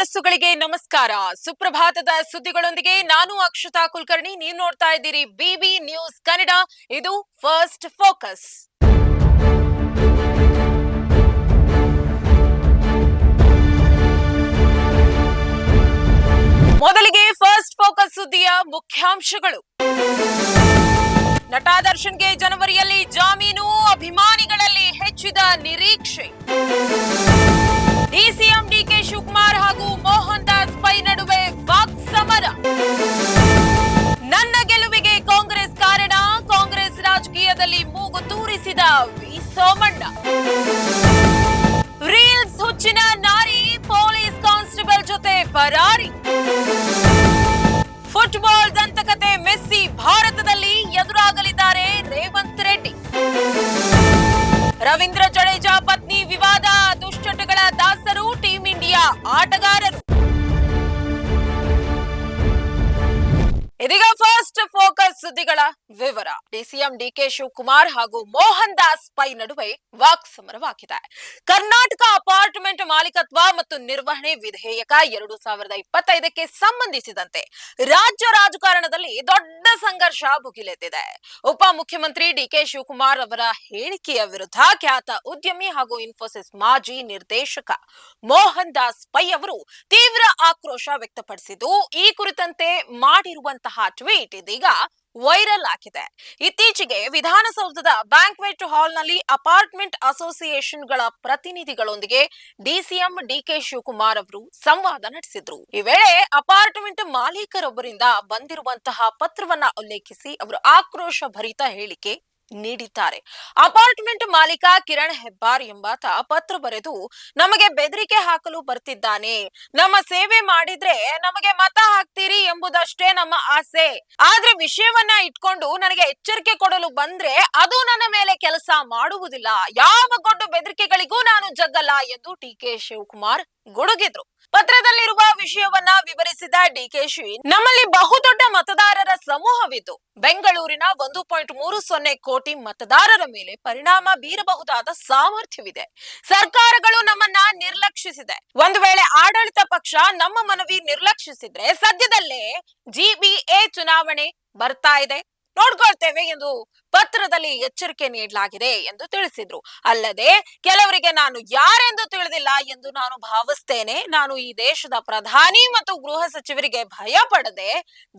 ಮನಸ್ಸುಗಳಿಗೆ ನಮಸ್ಕಾರ. ಸುಪ್ರಭಾತದ ಸುದ್ದಿಗಳೊಂದಿಗೆ ನಾನು ಅಕ್ಷತಾ ಕುಲಕರ್ಣಿ. ನೀವು ನೋಡ್ತಾ ಇದ್ದೀರಿ ಬಿಬಿ ನ್ಯೂಸ್ ಕನ್ನಡ. ಇದು ಫಸ್ಟ್ ಫೋಕಸ್. ಮೊದಲಿಗೆ ಫಸ್ಟ್ ಫೋಕಸ್ ಸುದ್ದಿಯ ಮುಖ್ಯಾಂಶಗಳು. ನಟ ದರ್ಶನ್ಗೆ ಜನವರಿಯಲ್ಲಿ ಜಾಮೀನು, ಅಭಿಮಾನಿಗಳಲ್ಲಿ ಹೆಚ್ಚಿದ ನಿರೀಕ್ಷೆ. ಡಿಸಿಎಂ ಡಿಕೆ ಶಿವಕುಮಾರ್ ಹಾಗೂ ಮೋಹನ್ ದಾಸ್ ಪೈ ನಡುವೆ ವಾಕ್ ಸಮರ. ನನ್ನ ಗೆಲುವಿಗೆ ಕಾಂಗ್ರೆಸ್ ಕಾರಣ, ಕಾಂಗ್ರೆಸ್ ರಾಜಕೀಯದಲ್ಲಿ ಮೂಗು ತೂರಿಸಿದ ವಿ ಸೋಮಣ್ಣ. ರೀಲ್ಸ್ ಹುಚ್ಚಿನ ನಾರಿ, ಪೊಲೀಸ್ ಕಾನ್ಸ್ಟೇಬಲ್ ಜೊತೆ ಪರಾರಿ. ಫುಟ್ಬಾಲ್ ದಂತಕತೆ ಮೆಸ್ಸಿ ಭಾರತದಲ್ಲಿ ಎದುರಾಗಲಿದ್ದಾರೆ ರೇವಂತ್ ರೆಡ್ಡಿ. ರವೀಂದ್ರ ಜಡೇಜಾ ಪತ್ನಿ ವಿವಾದ, ದುಶ್ಚಟಗಳ ದಾಸರು ಟೀಂ ಇಂಡಿಯಾ ಆಟಗಾರರು. ಇದೀಗ ಫಸ್ಟ್ ಫೋಕಸ್ ಸುದ್ದಿಗಳ ವಿವರ. ಡಿಸಿಎಂ ಡಿಕೆ ಶಿವಕುಮಾರ್ ಹಾಗೂ ಮೋಹನ್ ದಾಸ್ ಪೈ ನಡುವೆ ವಾಕ್ ಸಮರವಾಗಿದೆ. ಕರ್ನಾಟಕ ಅಪಾರ್ಟ್ಮೆಂಟ್ ಮಾಲೀಕತ್ವ ಮತ್ತು ನಿರ್ವಹಣೆ ವಿಧೇಯಕ 2025ಕ್ಕೆ ಸಂಬಂಧಿಸಿದಂತೆ ರಾಜ್ಯ ರಾಜಕಾರಣದಲ್ಲಿ ದೊಡ್ಡ ಸಂಘರ್ಷ ಭುಗಿಲೆದ್ದಿದೆ. ಉಪಮುಖ್ಯಮಂತ್ರಿ ಡಿಕೆ ಶಿವಕುಮಾರ್ ಅವರ ಹೇಳಿಕೆಯ ವಿರುದ್ಧ ಖ್ಯಾತ ಉದ್ಯಮಿ ಹಾಗೂ ಇನ್ಫೋಸಿಸ್ ಮಾಜಿ ನಿರ್ದೇಶಕ ಮೋಹನ್ ದಾಸ್ ಪೈ ಅವರು ತೀವ್ರ ಆಕ್ರೋಶ ವ್ಯಕ್ತಪಡಿಸಿದ್ದು, ಈ ಕುರಿತಂತೆ ಮಾಡಿರುವಂತಹ ಟ್ವೀಟ್ ಇದೀಗ ವೈರಲ್ ಆಗಿದೆ. ಇತ್ತೀಚೆಗೆ ವಿಧಾನಸೌಧದ ಬ್ಯಾಂಕ್ವೆಟ್ ಹಾಲ್ನಲ್ಲಿ ಅಪಾರ್ಟ್ಮೆಂಟ್ ಅಸೋಸಿಯೇಷನ್ಗಳ ಪ್ರತಿನಿಧಿಗಳೊಂದಿಗೆ ಡಿಸಿಎಂ ಡಿಕೆ ಶಿವಕುಮಾರ್ ಅವರು ಸಂವಾದ ನಡೆಸಿದ್ರು. ಈ ವೇಳೆ ಅಪಾರ್ಟ್ಮೆಂಟ್ ಮಾಲೀಕರೊಬ್ಬರಿಂದ ಬಂದಿರುವಂತಹ ಪತ್ರವನ್ನ ಉಲ್ಲೇಖಿಸಿ ಅವರು ಆಕ್ರೋಶ ಭರಿತ ಹೇಳಿಕೆ ನೀಡಿದ್ದಾರೆ. ಅಪಾರ್ಟ್ಮೆಂಟ್ ಮಾಲೀಕ ಕಿರಣ್ ಹೆಬ್ಬಾರ್ ಎಂಬಾತ ಪತ್ರ ಬರೆದು ನಮಗೆ ಬೆದರಿಕೆ ಹಾಕಲು ಬರ್ತಿದ್ದಾನೆ. ನಮ್ಮ ಸೇವೆ ಮಾಡಿದ್ರೆ ನಮಗೆ ಮತ ಹಾಕ್ತೀರಿ ಎಂಬುದಷ್ಟೇ ನಮ್ಮ ಆಸೆ. ಆದ್ರೆ ವಿಷಯವನ್ನ ಇಟ್ಕೊಂಡು ನನಗೆ ಎಚ್ಚರಿಕೆ ಕೊಡಲು ಬಂದ್ರೆ ಅದು ನನ್ನ ಮೇಲೆ ಕೆಲಸ ಮಾಡುವುದಿಲ್ಲ. ಯಾವ ದೊಡ್ಡ ಬೆದರಿಕೆಗಳಿಗೂ ನಾನು ಜಗ್ಗಲ್ಲ ಎಂದು ಡಿಕೆ ಶಿವಕುಮಾರ್ ಗುಡುಗಿದ್ರು. ಪತ್ರದಲ್ಲಿರುವ ವಿಷಯವನ್ನ ವಿವರಿಸಿದ ಡಿಕೆಶಿ, ನಮ್ಮಲ್ಲಿ ಬಹುದೊಡ್ಡ ಮತದಾರರ ಸಮೂಹವಿದ್ದು ಬೆಂಗಳೂರಿನ 1.30 ಕೋಟಿ ಮತದಾರರ ಮೇಲೆ ಪರಿಣಾಮ ಬೀರಬಹುದಾದ ಸಾಮರ್ಥ್ಯವಿದೆ. ಸರ್ಕಾರಗಳು ನಮ್ಮನ್ನ ನಿರ್ಲಕ್ಷಿಸಿದೆ. ಒಂದು ವೇಳೆ ಆಡಳಿತ ಪಕ್ಷ ನಮ್ಮ ಮನವಿ ನಿರ್ಲಕ್ಷಿಸಿದ್ರೆ ಸದ್ಯದಲ್ಲೇ ಜಿಬಿಎ ಚುನಾವಣೆ ಬರ್ತಾ ಇದೆ, ನೋಡ್ಕೊಳ್ತೇವೆ ಎಂದು ಪತ್ರದಲ್ಲಿ ಎಚ್ಚರಿಕೆ ನೀಡಲಾಗಿದೆ ಎಂದು ತಿಳಿಸಿದ್ರು. ಅಲ್ಲದೆ ಕೆಲವರಿಗೆ ನಾನು ಯಾರೆಂದು ತಿಳಿದಿಲ್ಲ ಎಂದು ನಾನು ಭಾವಿಸ್ತೇನೆ. ನಾನು ಈ ದೇಶದ ಪ್ರಧಾನಿ ಮತ್ತು ಗೃಹ ಸಚಿವರಿಗೆ ಭಯ ಪಡದೆ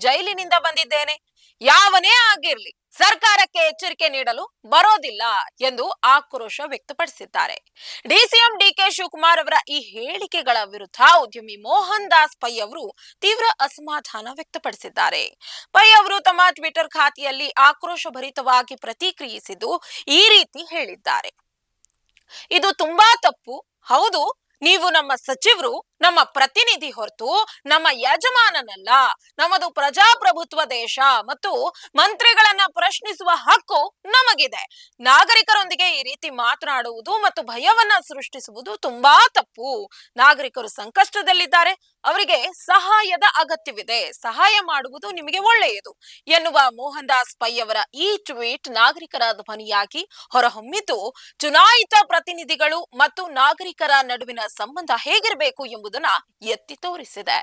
ಜೈಲಿನಿಂದ ಬಂದಿದ್ದೇನೆ. ಯಾವನೇ ಆಗಿರ್ಲಿ ಸರ್ಕಾರಕ್ಕೆ ಎಚ್ಚರಿಕೆ ನೀಡಲು ಬರೋದಿಲ್ಲ ಎಂದು ಆಕ್ರೋಶ ವ್ಯಕ್ತಪಡಿಸಿದ್ದಾರೆ. ಡಿಸಿಎಂ ಡಿಕೆ ಶಿವಕುಮಾರ್ ಅವರ ಈ ಹೇಳಿಕೆಗಳ ವಿರುದ್ಧ ಉದ್ಯಮಿ ಮೋಹನ್ ದಾಸ್ ಪೈ ಅವರು ತೀವ್ರ ಅಸಮಾಧಾನ ವ್ಯಕ್ತಪಡಿಸಿದ್ದಾರೆ. ಪೈ ಅವರು ತಮ್ಮ ಟ್ವಿಟರ್ ಖಾತೆಯಲ್ಲಿ ಆಕ್ರೋಶ ಭರಿತವಾಗಿ ಪ್ರತಿಕ್ರಿಯಿಸಿದ್ದು ಈ ರೀತಿ ಹೇಳಿದ್ದಾರೆ. ಇದು ತುಂಬಾ ತಪ್ಪು. ಹೌದು, ನೀವು ನಮ್ಮ ಸಚಿವರು, ನಮ್ಮ ಪ್ರತಿನಿಧಿ ಹೊರತು ನಮ್ಮ ಯಜಮಾನನಲ್ಲ. ನಮ್ಮದು ಪ್ರಜಾಪ್ರಭುತ್ವ ದೇಶ ಮತ್ತು ಮಂತ್ರಿಗಳನ್ನ ಪ್ರಶ್ನಿಸುವ ಹಕ್ಕು ನಮಗಿದೆ. ನಾಗರಿಕರೊಂದಿಗೆ ಈ ರೀತಿ ಮಾತನಾಡುವುದು ಮತ್ತು ಭಯವನ್ನ ಸೃಷ್ಟಿಸುವುದು ತುಂಬಾ ತಪ್ಪು. ನಾಗರಿಕರು ಸಂಕಷ್ಟದಲ್ಲಿದ್ದಾರೆ, ಅವರಿಗೆ ಸಹಾಯದ ಅಗತ್ಯವಿದೆ. ಸಹಾಯ ಮಾಡುವುದು ನಿಮಗೆ ಒಳ್ಳೆಯದು ಎನ್ನುವ ಮೋಹನ್ ದಾಸ್ ಪೈ ಅವರ ಈ ಟ್ವೀಟ್ ನಾಗರಿಕರ ಧ್ವನಿಯಾಗಿ ಹೊರಹೊಮ್ಮಿದ್ದು, ಚುನಾಯಿತ ಪ್ರತಿನಿಧಿಗಳು ಮತ್ತು ನಾಗರಿಕರ ನಡುವಿನ ಸಂಬಂಧ ಹೇಗಿರಬೇಕು ಎಂಬುದನ್ನ ಎತ್ತಿ ತೋರಿಸಿದೆ.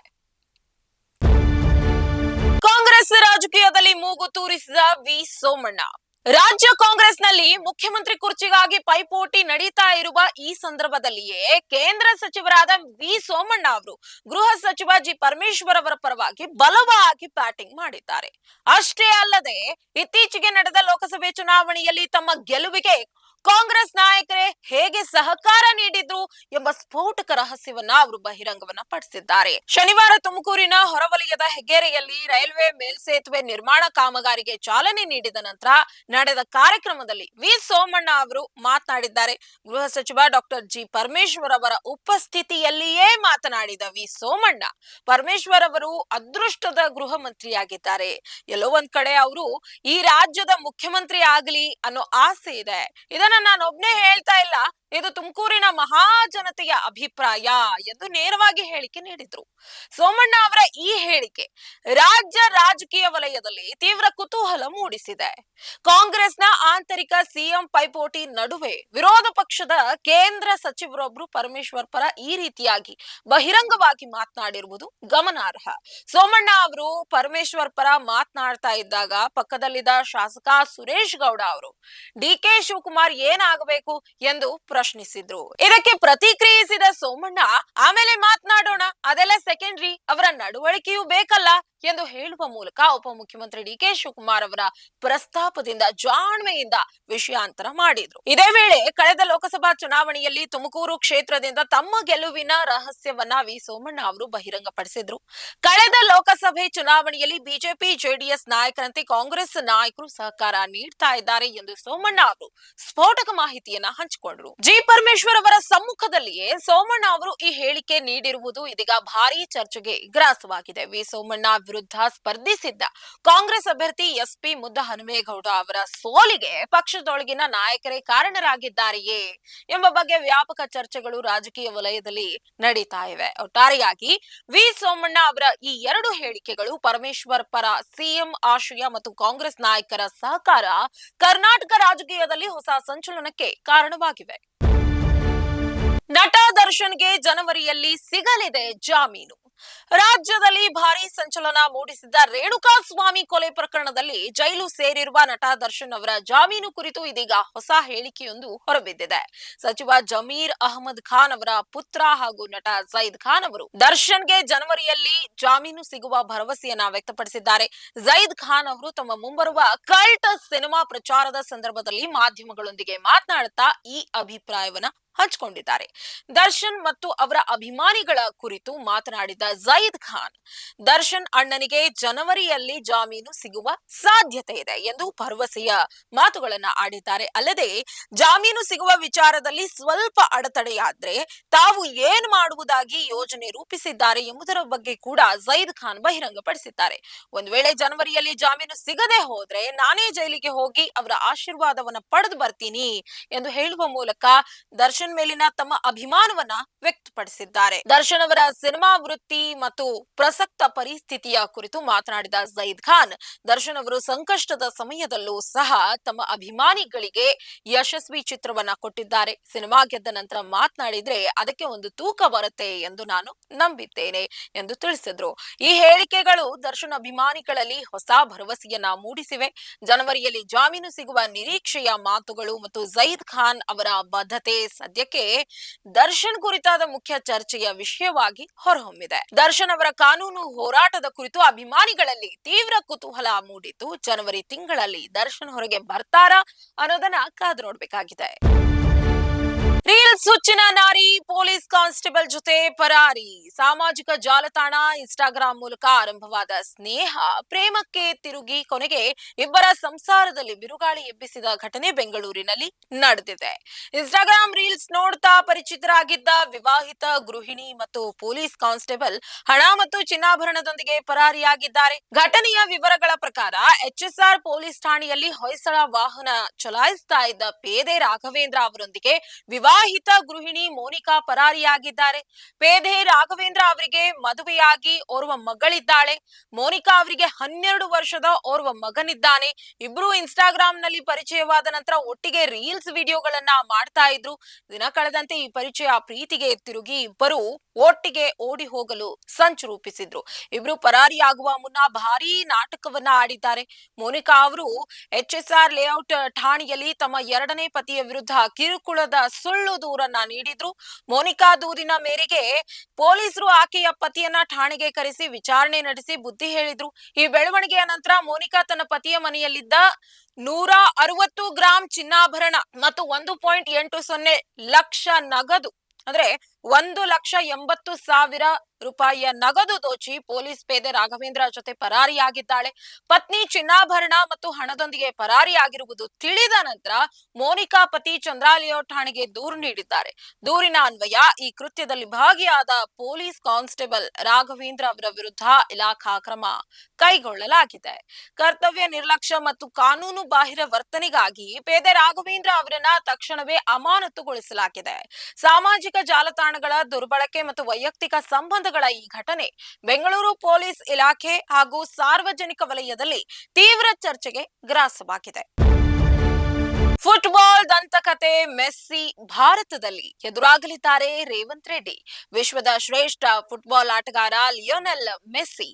ಕಾಂಗ್ರೆಸ್ ರಾಜಕೀಯದಲ್ಲಿ ಮೂಗು ತೂರಿಸಿದ ವಿ ಸೋಮಣ್ಣ. ರಾಜ್ಯ ಕಾಂಗ್ರೆಸ್ನಲ್ಲಿ ಮುಖ್ಯಮಂತ್ರಿ ಕುರ್ಚಿಗಾಗಿ ಪೈಪೋಟಿ ನಡೀತಾ ಇರುವ ಈ ಸಂದರ್ಭದಲ್ಲಿಯೇ ಕೇಂದ್ರ ಸಚಿವರಾದ ವಿ ಸೋಮಣ್ಣ ಅವರು ಗೃಹ ಸಚಿವ ಜಿ ಪರಮೇಶ್ವರ್ ಅವರ ಪರವಾಗಿ ಬಲವಾಗಿ ಬ್ಯಾಟಿಂಗ್ ಮಾಡಿದ್ದಾರೆ. ಅಷ್ಟೇ ಅಲ್ಲದೆ ಇತ್ತೀಚೆಗೆ ನಡೆದ ಲೋಕಸಭೆ ಚುನಾವಣೆಯಲ್ಲಿ ತಮ್ಮ ಗೆಲುವಿಗೆ ಕಾಂಗ್ರೆಸ್ ನಾಯಕರೇ ಹೇಗೆ ಸಹಕಾರ ನೀಡಿದ್ರು ಎಂಬ ಸ್ಫೋಟಕ ರಹಸ್ಯವನ್ನ ಅವರು ಬಹಿರಂಗವನ್ನ ಪಡಿಸಿದ್ದಾರೆ. ಶನಿವಾರ ತುಮಕೂರಿನ ಹೊರವಲಯದ ಹೆಗ್ಗೇರಿಯಲ್ಲಿ ರೈಲ್ವೆ ಮೇಲ್ಸೇತುವೆ ನಿರ್ಮಾಣ ಕಾಮಗಾರಿಗೆ ಚಾಲನೆ ನೀಡಿದ ನಂತರ ನಡೆದ ಕಾರ್ಯಕ್ರಮದಲ್ಲಿ ವಿ ಸೋಮಣ್ಣ ಅವರು ಮಾತನಾಡಿದ್ದಾರೆ. ಗೃಹ ಸಚಿವ ಡಾಕ್ಟರ್ ಜಿ ಪರಮೇಶ್ವರ್ ಅವರ ಉಪಸ್ಥಿತಿಯಲ್ಲಿಯೇ ಮಾತನಾಡಿದ ವಿ ಸೋಮಣ್ಣ, ಪರಮೇಶ್ವರ್ ಅವರು ಅದೃಷ್ಟದ ಗೃಹ ಮಂತ್ರಿಯಾಗಿದ್ದಾರೆ. ಎಲ್ಲೋ ಒಂದ್ ಕಡೆ ಅವರು ಈ ರಾಜ್ಯದ ಮುಖ್ಯಮಂತ್ರಿ ಆಗಲಿ ಅನ್ನೋ ಆಸೆ ಇದೆ. ಇದನ್ನ ನಾನೊಬ್ನೇ ಹೇಳ್ತಾ ಇಲ್ಲ, ಇದು ತುಮಕೂರಿನ ಮಹಾಜನತೆಯ ಅಭಿಪ್ರಾಯ ಎಂದು ನೇರವಾಗಿ ಹೇಳಿಕೆ ನೀಡಿದ್ರು. ಸೋಮಣ್ಣ ಅವರ ಈ ಹೇಳಿಕೆ ರಾಜ್ಯ ರಾಜಕೀಯ ವಲಯದಲ್ಲಿ ತೀವ್ರ ಕುತೂಹಲ ಮೂಡಿಸಿದೆ. ಕಾಂಗ್ರೆಸ್ನ ಆಂತರಿಕ ಸಿಎಂ ಪೈಪೋಟಿ ನಡುವೆ ವಿರೋಧ ಪಕ್ಷದ ಕೇಂದ್ರ ಸಚಿವರೊಬ್ಬರು ಪರಮೇಶ್ವರ್ ಪರ ಈ ರೀತಿಯಾಗಿ ಬಹಿರಂಗವಾಗಿ ಮಾತನಾಡಿರುವುದು ಗಮನಾರ್ಹ. ಸೋಮಣ್ಣ ಅವರು ಪರಮೇಶ್ವರ್ ಪರ ಮಾತನಾಡ್ತಾ ಇದ್ದಾಗ ಪಕ್ಕದಲ್ಲಿದ್ದ ಶಾಸಕ ಸುರೇಶ್ ಗೌಡ ಅವರು ಡಿಕೆ ಶಿವಕುಮಾರ್ ಏನಾಗಬೇಕು ಎಂದು ಪ್ರಶ್ನಿಸಿದ್ರು. ಇದಕ್ಕೆ ಪ್ರತಿಕ್ರಿಯಿಸಿದ ಸೋಮಣ್ಣ, ಆಮೇಲೆ ಮಾತನಾಡೋಣ, ಅದೆಲ್ಲ ಸೆಕೆಂಡ್ರಿ, ಅವರ ನಡವಳಿಕೆಯೂ ಬೇಕಲ್ಲ ಎಂದು ಹೇಳುವ ಮೂಲಕ ಉಪಮುಖ್ಯಮಂತ್ರಿ ಡಿಕೆ ಶಿವಕುಮಾರ್ ಅವರ ಪ್ರಸ್ತಾಪದಿಂದ ಜಾಣ್ಮೆಯಿಂದ ವಿಷಯಾಂತರ ಮಾಡಿದ್ರು. ಇದೇ ವೇಳೆ ಕಳೆದ ಲೋಕಸಭಾ ಚುನಾವಣೆಯಲ್ಲಿ ತುಮಕೂರು ಕ್ಷೇತ್ರದಿಂದ ತಮ್ಮ ಗೆಲುವಿನ ರಹಸ್ಯವನ್ನ ವಿ ಸೋಮಣ್ಣ ಅವರು ಬಹಿರಂಗಪಡಿಸಿದ್ರು. ಕಳೆದ ಲೋಕಸಭೆ ಚುನಾವಣೆಯಲ್ಲಿ ಬಿಜೆಪಿ ಜೆಡಿಎಸ್ ನಾಯಕರಂತೆ ಕಾಂಗ್ರೆಸ್ ನಾಯಕರು ಸಹಕಾರ ನೀಡ್ತಾ ಇದ್ದಾರೆ ಎಂದು ಸೋಮಣ್ಣ ಅವರು ಸ್ಫೋಟಕ ಮಾಹಿತಿಯನ್ನ ಹಂಚಿಕೊಂಡ್ರು. ಜಿ ಪರಮೇಶ್ವರ್ ಅವರ ಸಮ್ಮುಖದಲ್ಲಿಯೇ ಸೋಮಣ್ಣ ಅವರು ಈ ಹೇಳಿಕೆ ನೀಡಿರುವುದು ಇದೀಗ ಭಾರೀ ಚರ್ಚೆಗೆ ಗ್ರಾಸವಾಗಿದೆ. ವಿ ಸೋಮಣ್ಣ ವಿರುದ್ಧ ಸ್ಪರ್ಧಿಸಿದ್ದ ಕಾಂಗ್ರೆಸ್ ಅಭ್ಯರ್ಥಿ ಎಸ್ಪಿ ಮುದ್ದಹನುಮೇಗೌಡ ಅವರ ಸೋಲಿಗೆ ಪಕ್ಷದೊಳಗಿನ ನಾಯಕರೇ ಕಾರಣರಾಗಿದ್ದಾರೆಯೇ ಎಂಬ ಬಗ್ಗೆ ವ್ಯಾಪಕ ಚರ್ಚೆಗಳು ರಾಜಕೀಯ ವಲಯದಲ್ಲಿ ನಡೀತಾ ಇವೆ. ಒಟ್ಟಾರೆಯಾಗಿ ವಿ ಸೋಮಣ್ಣ ಅವರ ಈ ಎರಡು ಹೇಳಿಕೆಗಳು ಪರಮೇಶ್ವರ್ ಪರ ಸಿಎಂ ಆಶಯ ಮತ್ತು ಕಾಂಗ್ರೆಸ್ ನಾಯಕರ ಸಹಕಾರ ಕರ್ನಾಟಕ ರಾಜಕೀಯದಲ್ಲಿ ಹೊಸ ಸಂಚಲನಕ್ಕೆ ಕಾರಣವಾಗಿವೆ. ನಟ ದರ್ಶನ್ಗೆ ಜನವರಿಯಲ್ಲಿ ಸಿಗಲಿದೆ ಜಾಮೀನು. ರಾಜ್ಯದಲ್ಲಿ ಭಾರೀ ಸಂಚಲನ ಮೂಡಿಸಿದ್ದ ರೇಣುಕಾಸ್ವಾಮಿ ಕೊಲೆ ಪ್ರಕರಣದಲ್ಲಿ ಜೈಲು ಸೇರಿರುವ ನಟ ದರ್ಶನ್ ಅವರ ಜಾಮೀನು ಕುರಿತು ಇದೀಗ ಹೊಸ ಹೇಳಿಕೆಯೊಂದು ಹೊರಬಿದ್ದಿದೆ. ಸಚಿವ ಜಮೀರ್ ಅಹಮದ್ ಖಾನ್ ಅವರ ಪುತ್ರ ಹಾಗೂ ನಟ ಜೈದ್ ಖಾನ್ ಅವರು ದರ್ಶನ್ಗೆ ಜನವರಿಯಲ್ಲಿ ಜಾಮೀನು ಸಿಗುವ ಭರವಸೆಯನ್ನ ವ್ಯಕ್ತಪಡಿಸಿದ್ದಾರೆ. ಜೈದ್ ಖಾನ್ ಅವರು ತಮ್ಮ ಮುಂಬರುವ ಕಲ್ಟ್ ಸಿನಿಮಾ ಪ್ರಚಾರದ ಸಂದರ್ಭದಲ್ಲಿ ಮಾಧ್ಯಮಗಳೊಂದಿಗೆ ಮಾತನಾಡುತ್ತಾ ಈ ಅಭಿಪ್ರಾಯವನ್ನ ಹಂಚಿಕೊಂಡಿದ್ದಾರೆ. ದರ್ಶನ್ ಮತ್ತು ಅವರ ಅಭಿಮಾನಿಗಳ ಕುರಿತು ಮಾತನಾಡಿದ ಜೈದ್ ಖಾನ್, ದರ್ಶನ್ ಅಣ್ಣನಿಗೆ ಜನವರಿಯಲ್ಲಿ ಜಾಮೀನು ಸಿಗುವ ಸಾಧ್ಯತೆ ಇದೆ ಎಂದು ಭರವಸೆಯ ಮಾತುಗಳನ್ನ ಆಡಿದ್ದಾರೆ. ಅಲ್ಲದೆ ಜಾಮೀನು ಸಿಗುವ ವಿಚಾರದಲ್ಲಿ ಸ್ವಲ್ಪ ಅಡೆತಡೆಯಾದ್ರೆ ತಾವು ಏನ್ ಮಾಡುವುದಾಗಿ ಯೋಜನೆ ರೂಪಿಸಿದ್ದಾರೆ ಎಂಬುದರ ಬಗ್ಗೆ ಕೂಡ ಜೈದ್ ಖಾನ್ ಬಹಿರಂಗಪಡಿಸಿದ್ದಾರೆ. ಒಂದು ವೇಳೆ ಜನವರಿಯಲ್ಲಿ ಜಾಮೀನು ಸಿಗದೆ ಹೋದ್ರೆ ನಾನೇ ಜೈಲಿಗೆ ಹೋಗಿ ಅವರ ಆಶೀರ್ವಾದವನ್ನ ಪಡೆದು ಬರ್ತೀನಿ ಎಂದು ಹೇಳುವ ಮೂಲಕ ದರ್ಶನ್ ಮೇಲಿನ ತಮ್ಮ ಅಭಿಮಾನವನ್ನ ವ್ಯಕ್ತಪಡಿಸಿದ್ದಾರೆ. ದರ್ಶನ್ ಅವರ ಸಿನಿಮಾ ವೃತ್ತಿ ಮತ್ತು ಪ್ರಸಕ್ತ ಪರಿಸ್ಥಿತಿಯ ಕುರಿತು ಮಾತನಾಡಿದ ಜೈದ್ ಖಾನ್, ದರ್ಶನ್ ಅವರು ಸಂಕಷ್ಟದ ಸಮಯದಲ್ಲೂ ಸಹ ತಮ್ಮ ಅಭಿಮಾನಿಗಳಿಗೆ ಯಶಸ್ವಿ ಚಿತ್ರವನ್ನ ಕೊಟ್ಟಿದ್ದಾರೆ. ಸಿನಿಮಾ ಗೆದ್ದ ನಂತರ ಮಾತನಾಡಿದ್ರೆ ಅದಕ್ಕೆ ಒಂದು ತೂಕ ಬರುತ್ತೆ ಎಂದು ನಾನು ನಂಬಿದ್ದೇನೆ ಎಂದು ತಿಳಿಸಿದ್ರು. ಈ ಹೇಳಿಕೆಗಳು ದರ್ಶನ್ ಅಭಿಮಾನಿಗಳಲ್ಲಿ ಹೊಸ ಭರವಸೆಯನ್ನ ಮೂಡಿಸಿವೆ. ಜನವರಿಯಲ್ಲಿ ಜಾಮೀನು ಸಿಗುವ ನಿರೀಕ್ಷೆಯ ಮಾತುಗಳು ಮತ್ತು ಜೈದ್ ಖಾನ್ ಅವರ ಬದ್ಧತೆ ಸದ್ಯಕ್ಕೆ ದರ್ಶನ್ ಕುರಿತಾದ ಮುಖ್ಯ ಚರ್ಚೆಯ ವಿಷಯವಾಗಿ ಹೊರಹೊಮ್ಮಿದೆ. ದರ್ಶನ್ ಅವರ ಕಾನೂನು ಹೋರಾಟದ ಕುರಿತು ಅಭಿಮಾನಿಗಳಲ್ಲಿ ತೀವ್ರ ಕುತೂಹಲ ಮೂಡಿದ್ದು, ಜನವರಿ ತಿಂಗಳಲ್ಲಿ ದರ್ಶನ್ ಹೊರಗೆ ಬರ್ತಾರಾ ಅನ್ನೋದನ್ನ ಕಾದು ನೋಡ್ಬೇಕಾಗಿದೆ. ರೀಲ್ಸ್ ಹುಚ್ಚಿನ ನಾರಿ ಪೊಲೀಸ್ ಕಾನ್ಸ್ಟೇಬಲ್ ಜೊತೆ ಪರಾರಿ. ಸಾಮಾಜಿಕ ಜಾಲತಾಣ ಇನ್ಸ್ಟಾಗ್ರಾಂ ಮೂಲಕ ಆರಂಭವಾದ ಸ್ನೇಹ ಪ್ರೇಮಕ್ಕೆ ತಿರುಗಿ ಕೊನೆಗೆ ಇಬ್ಬರ ಸಂಸಾರದಲ್ಲಿ ಬಿರುಗಾಳಿ ಎಬ್ಬಿಸಿದ ಘಟನೆ ಬೆಂಗಳೂರಿನಲ್ಲಿ ನಡೆದಿದೆ. ಇನ್ಸ್ಟಾಗ್ರಾಂ ರೀಲ್ಸ್ ನೋಡ್ತಾ ಪರಿಚಿತರಾಗಿದ್ದ ವಿವಾಹಿತ ಗೃಹಿಣಿ ಮತ್ತು ಪೊಲೀಸ್ ಕಾನ್ಸ್ಟೇಬಲ್ ಹಣ ಮತ್ತು ಚಿನ್ನಾಭರಣದೊಂದಿಗೆ ಪರಾರಿಯಾಗಿದ್ದಾರೆ. ಘಟನೆಯ ವಿವರಗಳ ಪ್ರಕಾರ HSR ಪೊಲೀಸ್ ಠಾಣೆಯಲ್ಲಿ ಹೊಯ್ಸಳ ವಾಹನ ಚಲಾಯಿಸ್ತಾ ಇದ್ದ ಪೇದೆ ರಾಘವೇಂದ್ರ ಅವರೊಂದಿಗೆ ವಿವಾಹಿತ ಗೃಹಿಣಿ ಮೋನಿಕಾ ಪರಾರಿಯಾಗಿದ್ದಾರೆ. ಪೇದೆ ರಾಘವೇಂದ್ರ ಅವರಿಗೆ ಮದುವೆಯಾಗಿ ಓರ್ವ ಮಗಳಿದ್ದಾಳೆ. ಮೋನಿಕಾ ಅವರಿಗೆ 12 ವರ್ಷದ ಓರ್ವ ಮಗನಿದ್ದಾನೆ. ಇಬ್ರು ಇನ್ಸ್ಟಾಗ್ರಾಂ ನಲ್ಲಿ ಪರಿಚಯವಾದ ನಂತರ ಒಟ್ಟಿಗೆ ರೀಲ್ಸ್ ವಿಡಿಯೋಗಳನ್ನ ಮಾಡ್ತಾ ಇದ್ರು. ದಿನ ಕಳೆದಂತೆ ಈ ಪರಿಚಯ ಪ್ರೀತಿಗೆ ತಿರುಗಿ ಇಬ್ಬರು ಒಟ್ಟಿಗೆ ಓಡಿ ಹೋಗಲು ಸಂಚು ರೂಪಿಸಿದ್ರು. ಇಬ್ರು ಪರಾರಿಯಾಗುವ ಮುನ್ನ ಭಾರೀ ನಾಟಕವನ್ನ ಆಡಿದ್ದಾರೆ. ಮೋನಿಕಾ ಅವರು HSR ಲೇಔಟ್ ಠಾಣೆಯಲ್ಲಿ ತಮ್ಮ ಎರಡನೇ ಪತಿಯ ವಿರುದ್ಧ ಕಿರುಕುಳದ ಸುಳ್ಳು ದೂರನ್ನ ನೀಡಿದ್ರು. ಮೋನಿಕಾ ದೂರಿನ ಮೇರೆಗೆ ಪೊಲೀಸರು ಆಕೆಯ ಪತಿಯನ್ನ ಠಾಣೆಗೆ ಕರೆಸಿ ವಿಚಾರಣೆ ನಡೆಸಿ ಬುದ್ಧಿ ಹೇಳಿದ್ರು. ಈ ಬೆಳವಣಿಗೆಯ ನಂತರ ಮೋನಿಕಾ ತನ್ನ ಪತಿಯ ಮನೆಯಲ್ಲಿದ್ದ 160 ಗ್ರಾಂ ಚಿನ್ನಾಭರಣ ಮತ್ತು 1.80 ಲಕ್ಷ ನಗದು ಅಂದ್ರೆ 1,80,000 ರೂಪಾಯಿಯ ನಗದು ದೋಚಿ ಪೊಲೀಸ್ ಪೇದೆ ರಾಘವೇಂದ್ರ ಜೊತೆ ಪರಾರಿಯಾಗಿದ್ದಾಳೆ. ಪತ್ನಿ ಚಿನ್ನಾಭರಣ ಮತ್ತು ಹಣದೊಂದಿಗೆ ಪರಾರಿಯಾಗಿರುವುದು ತಿಳಿದ ನಂತರ ಮೋನಿಕಾ ಪತಿ ಚಂದ್ರಾಲಿಯೋ ಠಾಣೆಗೆ ದೂರು ನೀಡಿದ್ದಾರೆ. ದೂರಿನ ಅನ್ವಯ ಈ ಕೃತ್ಯದಲ್ಲಿ ಭಾಗಿಯಾದ ಪೊಲೀಸ್ ಕಾನ್ಸ್ಟೇಬಲ್ ರಾಘವೇಂದ್ರ ಅವರ ವಿರುದ್ಧ ಇಲಾಖಾ ಕ್ರಮ ಕೈಗೊಳ್ಳಲಾಗಿದೆ. ಕರ್ತವ್ಯ ನಿರ್ಲಕ್ಷ್ಯ ಮತ್ತು ಕಾನೂನು ಬಾಹಿರ ವರ್ತನೆಗಾಗಿ ಪೇದೆ ರಾಘವೇಂದ್ರ ಅವರನ್ನ ತಕ್ಷಣವೇ ಅಮಾನತುಗೊಳಿಸಲಾಗಿದೆ. ಸಾಮಾಜಿಕ ಜಾಲತಾಣಗಳ ದುರ್ಬಳಕೆ ಮತ್ತು ವೈಯಕ್ತಿಕ ಸಂಬಂಧಗಳ ಈ ಘಟನೆ ಬೆಂಗಳೂರು ಪೊಲೀಸ್ ಇಲಾಖೆ ಹಾಗೂ ಸಾರ್ವಜನಿಕ ವಲಯದಲ್ಲಿ ತೀವ್ರ ಚರ್ಚೆಗೆ ಗ್ರಾಸವಾಗಿದೆ. ಫುಟ್ಬಾಲ್ ದಂತಕತೆ ಮೆಸ್ಸಿ ಭಾರತದಲ್ಲಿ ಎದುರಾಗಲಿದ್ದಾರೆ ರೇವಂತ್ ರೆಡ್ಡಿ. ವಿಶ್ವದ ಶ್ರೇಷ್ಠ ಫುಟ್ಬಾಲ್ ಆಟಗಾರ ಲಿಯೋನೆಲ್ ಮೆಸ್ಸಿ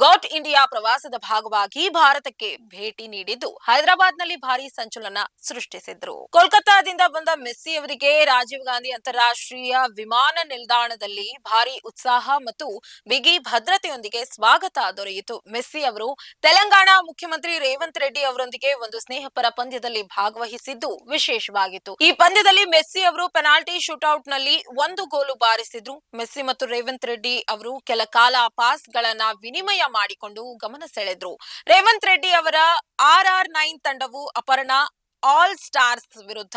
ಗಾಟ್ ಇಂಡಿಯಾ ಪ್ರವಾಸದ ಭಾಗವಾಗಿ ಭಾರತಕ್ಕೆ ಭೇಟಿ ನೀಡಿದ್ದು ಹೈದರಾಬಾದ್ನಲ್ಲಿ ಭಾರಿ ಸಂಚಲನ ಸೃಷ್ಟಿಸಿದ್ರು. ಕೋಲ್ಕತ್ತಾದಿಂದ ಬಂದ ಮೆಸ್ಸಿ ಅವರಿಗೆ ರಾಜೀವ್ ಗಾಂಧಿ ಅಂತಾರಾಷ್ಟ್ರೀಯ ವಿಮಾನ ನಿಲ್ದಾಣದಲ್ಲಿ ಭಾರಿ ಉತ್ಸಾಹ ಮತ್ತು ಬಿಗಿ ಭದ್ರತೆಯೊಂದಿಗೆ ಸ್ವಾಗತ ದೊರೆಯಿತು. ಮೆಸ್ಸಿ ಅವರು ತೆಲಂಗಾಣ ಮುಖ್ಯಮಂತ್ರಿ ರೇವಂತ್ ರೆಡ್ಡಿ ಅವರೊಂದಿಗೆ ಒಂದು ಸ್ನೇಹಪರ ಪಂದ್ಯದಲ್ಲಿ ಭಾಗವಹಿಸಿ ವಿಶೇಷವಾಗಿತ್ತು. ಈ ಪಂದ್ಯದಲ್ಲಿ ಮೆಸ್ಸಿ ಅವರು ಪೆನಾಲ್ಟಿ ಶೂಟೌಟ್ ನಲ್ಲಿ 1 ಗೋಲು ಬಾರಿಸಿದ್ರು. ಮೆಸ್ಸಿ ಮತ್ತು ರೇವಂತ್ ರೆಡ್ಡಿ ಅವರು ಕೆಲ ಕಾಲ ಪಾಸ್ ಗಳನ್ನ ವಿನಿಮಯ ಮಾಡಿಕೊಂಡು ಗಮನ ಸೆಳೆದ್ರು. ರೇವಂತ್ ರೆಡ್ಡಿ ಅವರ RR9 ತಂಡವು ಅಪರ್ಣ ಆಲ್ ಸ್ಟಾರ್ಸ್ ವಿರುದ್ಧ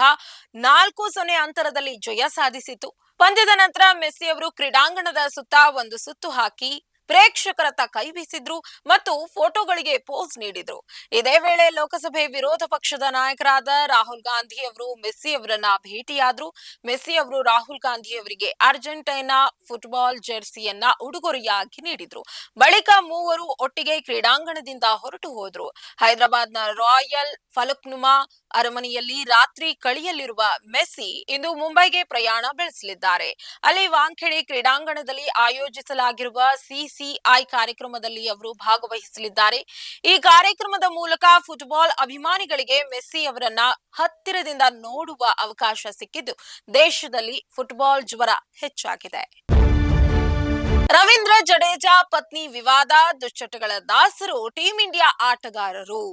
4-0 ಅಂತರದಲ್ಲಿ ಜಯ ಸಾಧಿಸಿತು. ಪಂದ್ಯದ ನಂತರ ಮೆಸ್ಸಿ ಅವರು ಕ್ರೀಡಾಂಗಣದ ಸುತ್ತ ಒಂದು ಸುತ್ತು ಹಾಕಿ ಪ್ರೇಕ್ಷಕರತ್ತ ಕೈ ಬೀಸಿದ್ರು ಮತ್ತು ಫೋಟೋಗಳಿಗೆ ಪೋಸ್ ನೀಡಿದ್ರು. ಇದೇ ವೇಳೆ ಲೋಕಸಭೆ ವಿರೋಧ ಪಕ್ಷದ ನಾಯಕರಾದ ರಾಹುಲ್ ಗಾಂಧಿ ಅವರು ಮೆಸ್ಸಿ ಅವರನ್ನ ಭೇಟಿಯಾದ್ರು. ಮೆಸ್ಸಿ ಅವರು ರಾಹುಲ್ ಗಾಂಧಿ ಅವರಿಗೆ ಅರ್ಜೆಂಟೈನಾ ಫುಟ್ಬಾಲ್ ಜೆರ್ಸಿಯನ್ನ ಉಡುಗೊರೆಯಾಗಿ ನೀಡಿದ್ರು. ಬಳಿಕ ಮೂವರು ಒಟ್ಟಿಗೆ ಕ್ರೀಡಾಂಗಣದಿಂದ ಹೊರಟು ಹೋದ್ರು. ಹೈದರಾಬಾದ್ನ ರಾಯಲ್ ಫಲಕ್ನುಮಾ ಅರಮನೆಯಲ್ಲಿ ರಾತ್ರಿ ಕಳೆಯಲಿರುವ ಮೆಸ್ಸಿ ಇಂದು ಮುಂಬೈಗೆ ಪ್ರಯಾಣ ಬೆಳೆಸಲಿದ್ದಾರೆ. ಅಲ್ಲಿ ವಾಂಖೆಡೆ ಕ್ರೀಡಾಂಗಣದಲ್ಲಿ ಆಯೋಜಿಸಲಾಗಿರುವ ಸಿಸಿಐ ಕಾರ್ಯಕ್ರಮದಲ್ಲಿ ಅವರು ಭಾಗವಹಿಸಲಿದ್ದಾರೆ. ಈ ಕಾರ್ಯಕ್ರಮದ ಮೂಲಕ ಫುಟ್ಬಾಲ್ ಅಭಿಮಾನಿಗಳಿಗೆ ಮೆಸ್ಸಿ ಅವರನ್ನ ಹತ್ತಿರದಿಂದ ನೋಡುವ ಅವಕಾಶ ಸಿಕ್ಕಿದ್ದು ದೇಶದಲ್ಲಿ ಫುಟ್ಬಾಲ್ ಜ್ವರ ಹೆಚ್ಚಾಗಿದೆ. ರವೀಂದ್ರ ಜಡೇಜಾ ಪತ್ನಿ ವಿವಾದ, ದುಶ್ಚಟಗಳ ದಾಸರು ಟೀಂ ಇಂಡಿಯಾ ಆಟಗಾರರು.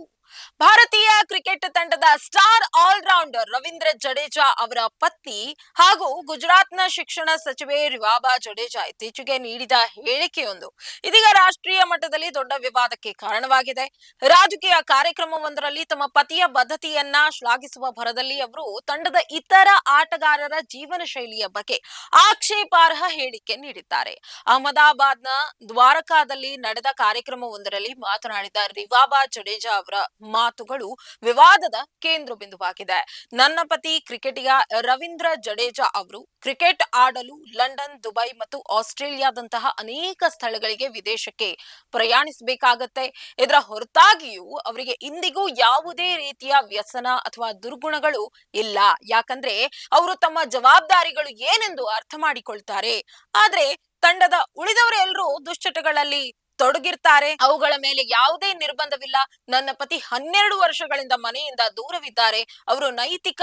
ಭಾರತೀಯ ಕ್ರಿಕೆಟ್ ತಂಡದ ಸ್ಟಾರ್ ಆಲ್ರೌಂಡರ್ ರವೀಂದ್ರ ಜಡೇಜಾ ಅವರ ಪತ್ನಿ ಹಾಗೂ ಗುಜರಾತ್ನ ಶಿಕ್ಷಣ ಸಚಿವೆ ರಿವಾಬಾ ಜಡೇಜಾ ಇತ್ತೀಚೆಗೆ ನೀಡಿದ ಹೇಳಿಕೆಯೊಂದು ಇದೀಗ ರಾಷ್ಟ್ರೀಯ ಮಟ್ಟದಲ್ಲಿ ದೊಡ್ಡ ವಿವಾದಕ್ಕೆ ಕಾರಣವಾಗಿದೆ. ರಾಜಕೀಯ ಕಾರ್ಯಕ್ರಮವೊಂದರಲ್ಲಿ ತಮ್ಮ ಪತಿಯ ಬದ್ಧತೆಯನ್ನ ಶ್ಲಾಘಿಸುವ ಭರದಲ್ಲಿ ಅವರು ತಂಡದ ಇತರ ಆಟಗಾರರ ಜೀವನ ಶೈಲಿಯ ಬಗ್ಗೆ ಆಕ್ಷೇಪಾರ್ಹ ಹೇಳಿಕೆ ನೀಡಿದ್ದಾರೆ. ಅಹಮದಾಬಾದ್ನ ದ್ವಾರಕಾದಲ್ಲಿ ನಡೆದ ಕಾರ್ಯಕ್ರಮವೊಂದರಲ್ಲಿ ಮಾತನಾಡಿದ ರಿವಾಬಾ ಜಡೇಜಾ ಅವರ ಮಾತುಗಳು ವಿವಾದದ ಕೇಂದ್ರ ಬಿಂದುವಾಗಿದೆ. ನನ್ನ ಪತಿ ಕ್ರಿಕೆಟಿಗ ರವೀಂದ್ರ ಜಡೇಜಾ ಅವರು ಕ್ರಿಕೆಟ್ ಆಡಲು ಲಂಡನ್, ದುಬೈ ಮತ್ತು ಆಸ್ಟ್ರೇಲಿಯಾದಂತಹ ಅನೇಕ ಸ್ಥಳಗಳಿಗೆ ವಿದೇಶಕ್ಕೆ ಪ್ರಯಾಣಿಸಬೇಕಾಗತ್ತೆ. ಇದರ ಹೊರತಾಗಿಯೂ ಅವರಿಗೆ ಇಂದಿಗೂ ಯಾವುದೇ ರೀತಿಯ ವ್ಯಸನ ಅಥವಾ ದುರ್ಗುಣಗಳು ಇಲ್ಲ. ಯಾಕಂದ್ರೆ ಅವರು ತಮ್ಮ ಜವಾಬ್ದಾರಿಗಳು ಏನೆಂದು ಅರ್ಥ ಮಾಡಿಕೊಳ್ತಾರೆ. ಆದ್ರೆ ತಂಡದ ಉಳಿದವರೆಲ್ಲರೂ ದುಶ್ಚಟಗಳಲ್ಲಿ ತೊಡಗಿರ್ತಾರೆ. ಅವುಗಳ ಮೇಲೆ ಯಾವುದೇ ನಿರ್ಬಂಧವಿಲ್ಲ. ನನ್ನ ಪತಿ 12 ವರ್ಷಗಳಿಂದ ಮನೆಯಿಂದ ದೂರವಿದ್ದಾರೆ. ಅವರು ನೈತಿಕ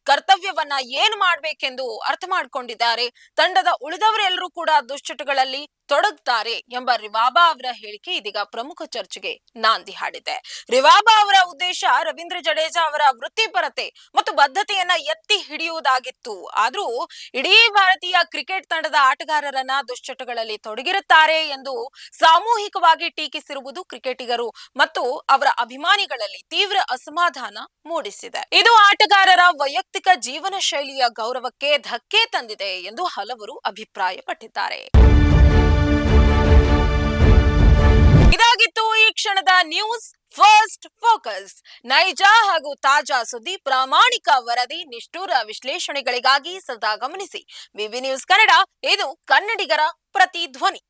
ಕರ್ತವ್ಯವನ್ನ ಏನ್ ಮಾಡ್ಬೇಕೆಂದು ಅರ್ಥ ಮಾಡ್ಕೊಂಡಿದ್ದಾರೆ. ತಂಡದ ಉಳಿದವರೆಲ್ಲರೂ ಕೂಡ ದುಶ್ಚಟಗಳಲ್ಲಿ ತೊಡಗ್ತಾರೆ ಎಂಬ ರಿವಾಬಾ ಅವರ ಹೇಳಿಕೆ ಇದೀಗ ಪ್ರಮುಖ ಚರ್ಚೆಗೆ ನಾಂದಿ ಹಾಡಿದೆ. ರಿವಾಬಾ ಅವರ ಉದ್ದೇಶ ರವೀಂದ್ರ ಜಡೇಜಾ ಅವರ ವೃತ್ತಿಪರತೆ ಮತ್ತು ಬದ್ಧತೆಯನ್ನ ಎತ್ತಿ ಹಿಡಿಯುವುದಾಗಿತ್ತು. ಆದ್ರೂ ಇಡೀ ಭಾರತೀಯ ಕ್ರಿಕೆಟ್ ತಂಡದ ಆಟಗಾರರನ್ನ ದುಶ್ಚಟಗಳಲ್ಲಿ ತೊಡಗಿರುತ್ತಾರೆ ಎಂದು ಸಾಮೂಹಿಕವಾಗಿ ಟೀಕಿಸಿರುವುದು ಕ್ರಿಕೆಟಿಗರು ಮತ್ತು ಅವರ ಅಭಿಮಾನಿಗಳಲ್ಲಿ ತೀವ್ರ ಅಸಮಾಧಾನ ಮೂಡಿಸಿದೆ. ಇದು ಆಟಗಾರರ ವೈಯಕ್ತಿಕ ಜೀವನ ಶೈಲಿಯ ಗೌರವಕ್ಕೆ ಧಕ್ಕೆ ತಂದಿದೆ ಎಂದು ಹಲವರು ಅಭಿಪ್ರಾಯಪಟ್ಟಿದ್ದಾರೆ. ಇದಾಗಿತ್ತು ಈ ಕ್ಷಣದ ನ್ಯೂಸ್ ಫಸ್ಟ್ ಫೋಕಸ್. ನೈಜ ಹಾಗೂ ತಾಜಾ ಸುದ್ದಿ, ಪ್ರಾಮಾಣಿಕ ವರದಿ, ನಿಷ್ಠುರ ವಿಶ್ಲೇಷಣೆಗಳಿಗಾಗಿ ಸದಾ ಗಮನಿಸಿ ವಿವಿ ನ್ಯೂಸ್ ಕನ್ನಡ. ಇದು ಕನ್ನಡಿಗರ ಪ್ರತಿಧ್ವನಿ.